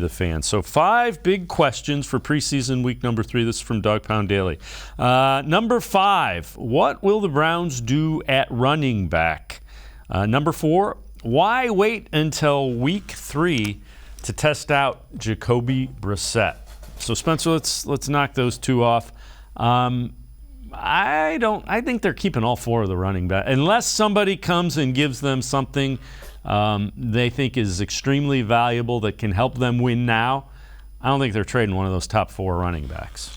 the fans. So 5 big questions for preseason week number 3. This is from Dawg Pound Daily. Number 5, what will the Browns do at running back? Number 4, why wait until week 3 to test out Jacoby Brissett? So Spencer, let's knock those 2 off. I think they're keeping all 4 of the running back unless somebody comes and gives them something they think is extremely valuable that can help them win now. I don't think they're trading one of those top 4 running backs.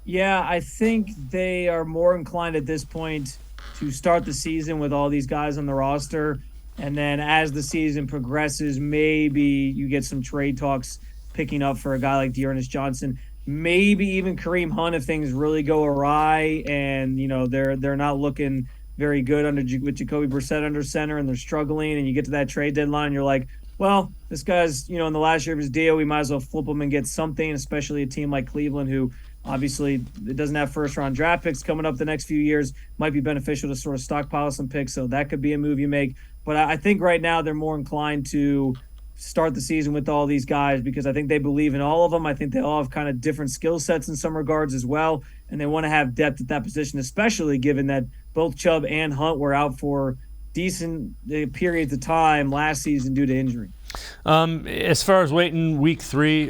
Yeah, I think they are more inclined at this point to start the season with all these guys on the roster. And then as the season progresses, maybe you get some trade talks picking up for a guy like Dearness Johnson. Maybe even Kareem Hunt if things really go awry and, they're not looking very good with Jacoby Brissett under center and they're struggling and you get to that trade deadline and you're like, well, this guy's, in the last year of his deal, we might as well flip him and get something, especially a team like Cleveland who obviously doesn't have first-round draft picks coming up the next few years. Might be beneficial to sort of stockpile some picks, so that could be a move you make. But I think right now they're more inclined to start the season with all these guys because I think they believe in all of them. I think they all have kind of different skill sets in some regards as well, and they want to have depth at that position, especially given that both Chubb and Hunt were out for decent periods of time last season due to injury. As far as waiting week 3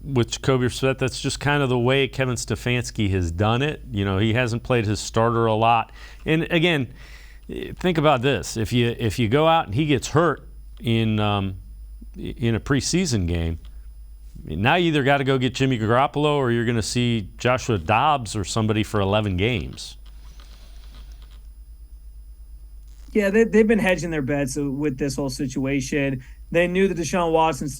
with Jacoby Brissett, that's just kind of the way Kevin Stefanski has done it. He hasn't played his starter a lot. And again, think about this: if you go out and he gets hurt in a preseason game, now you either got to go get Jimmy Garoppolo or you're going to see Joshua Dobbs or somebody for 11 games. Yeah, they've been hedging their bets with this whole situation. They knew that Deshaun Watson's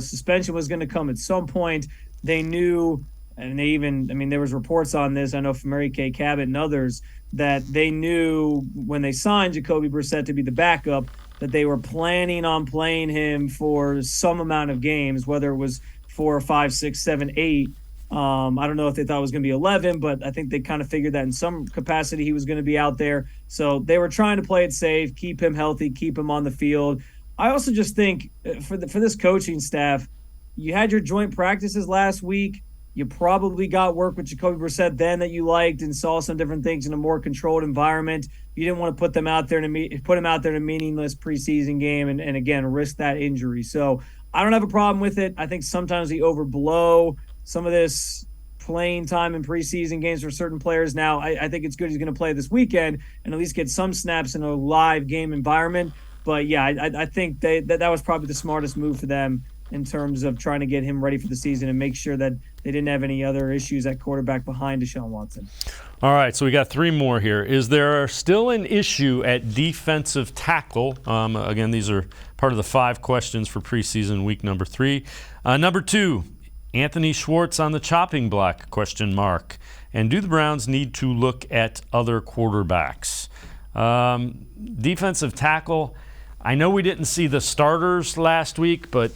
suspension was going to come at some point. They knew, and there was reports on this, I know from Mary Kay Cabot and others, that they knew when they signed Jacoby Brissett to be the backup that they were planning on playing him for some amount of games, whether it was 4 or 5, 6, 7, 8. I don't know if they thought it was going to be 11, but I think they kind of figured that in some capacity he was going to be out there. So they were trying to play it safe, keep him healthy, keep him on the field. I also just think for this coaching staff, you had your joint practices last week. You probably got work with Jacoby Brissett then that you liked and saw some different things in a more controlled environment. You didn't want to put him out there in a meaningless preseason game and again, risk that injury. So I don't have a problem with it. I think sometimes we overblow some of this playing time in preseason games for certain players. Now, I think it's good he's going to play this weekend and at least get some snaps in a live game environment. But, yeah, I think that was probably the smartest move for them in terms of trying to get him ready for the season and make sure that they didn't have any other issues at quarterback behind Deshaun Watson. All right, so we got 3 more here. Is there still an issue at defensive tackle? Again, these are part of the 5 questions for preseason week number 3. Number 2. Anthony Schwartz on the chopping block, ? And do the Browns need to look at other quarterbacks? Defensive tackle, I know we didn't see the starters last week, but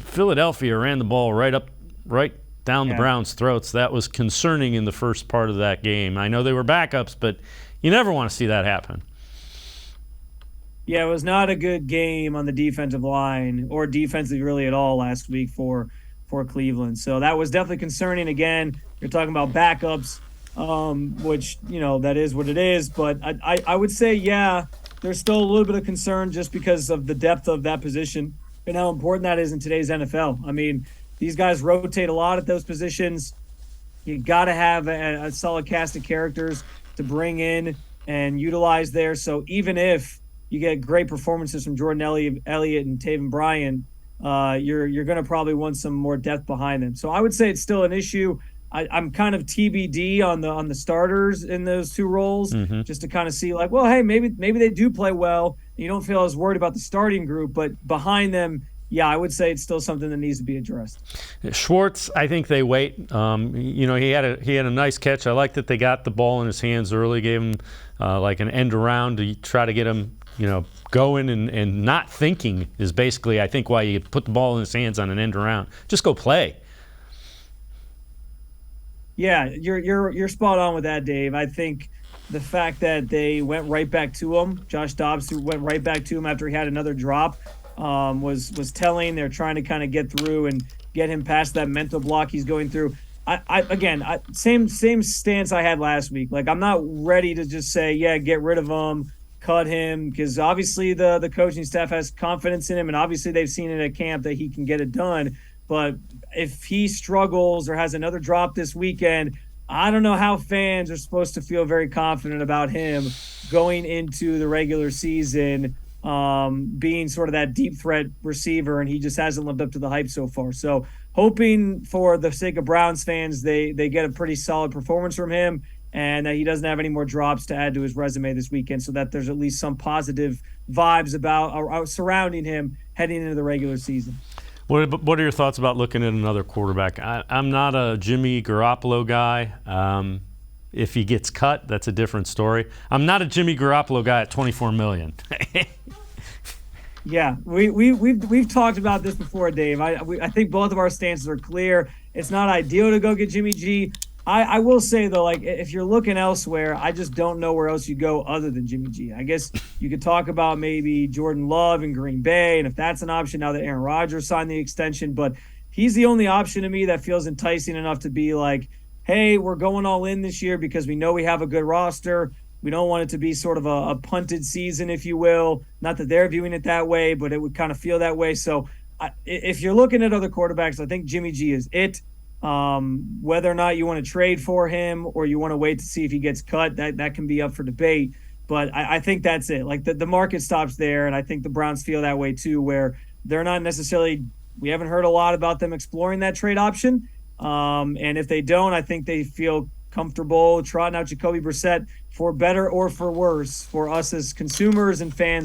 Philadelphia ran the ball right down the Browns' throats. That was concerning in the first part of that game. I know they were backups, but you never want to see that happen. Yeah, it was not a good game on the defensive line or defensively really at all last week for Cleveland. So that was definitely concerning. Again, you're talking about backups, which, that is what it is. But I would say, yeah, there's still a little bit of concern just because of the depth of that position and how important that is in today's NFL. I mean, these guys rotate a lot at those positions. You got to have a solid cast of characters to bring in and utilize there. So even if you get great performances from Jordan Elliott and Taven Bryan, you're going to probably want some more depth behind them. So I would say it's still an issue. I'm kind of TBD on the starters in those 2 roles, just to kind of see like, well, hey, maybe they do play well. You don't feel as worried about the starting group, but behind them, yeah, I would say it's still something that needs to be addressed. Schwartz, I think they wait. He had a nice catch. I like that they got the ball in his hands early, gave him like an end around to try to get him, going and not thinking is basically, I think, why you put the ball in his hands on an end around. Just go play. Yeah, you're spot on with that, Dave. I think the fact that they went right back to him, Josh Dobbs, who went right back to him after he had another drop, was telling. They're trying to kind of get through and get him past that mental block he's going through. Same stance I had last week. Like, I'm not ready to just say, yeah, get rid of him, cut him, because obviously the coaching staff has confidence in him, and obviously they've seen it at camp that he can get it done. But if he struggles or has another drop this weekend, I don't know how fans are supposed to feel very confident about him going into the regular season, being sort of that deep threat receiver, and he just hasn't lived up to the hype so far. So hoping for the sake of Browns fans, they get a pretty solid performance from him, and that he doesn't have any more drops to add to his resume this weekend, so that there's at least some positive vibes about surrounding him heading into the regular season. What are your thoughts about looking at another quarterback? I'm not a Jimmy Garoppolo guy. If he gets cut, that's a different story. I'm not a Jimmy Garoppolo guy at $24 million. Yeah, we've talked about this before, Dave. I think both of our stances are clear. It's not ideal to go get Jimmy G. I will say, though, like, if you're looking elsewhere, I just don't know where else you go other than Jimmy G. I guess you could talk about maybe Jordan Love in Green Bay, and if that's an option now that Aaron Rodgers signed the extension. But he's the only option to me that feels enticing enough to be like, hey, we're going all in this year because we know we have a good roster. We don't want it to be sort of a punted season, if you will. Not that they're viewing it that way, but it would kind of feel that way. So if you're looking at other quarterbacks, I think Jimmy G is it. Whether or not you want to trade for him or you want to wait to see if he gets cut, that can be up for debate. But I think that's it. Like, the market stops there, and I think the Browns feel that way too, where they're not necessarily – we haven't heard a lot about them exploring that trade option. And if they don't, I think they feel comfortable trotting out Jacoby Brissett for better or for worse for us as consumers and fans.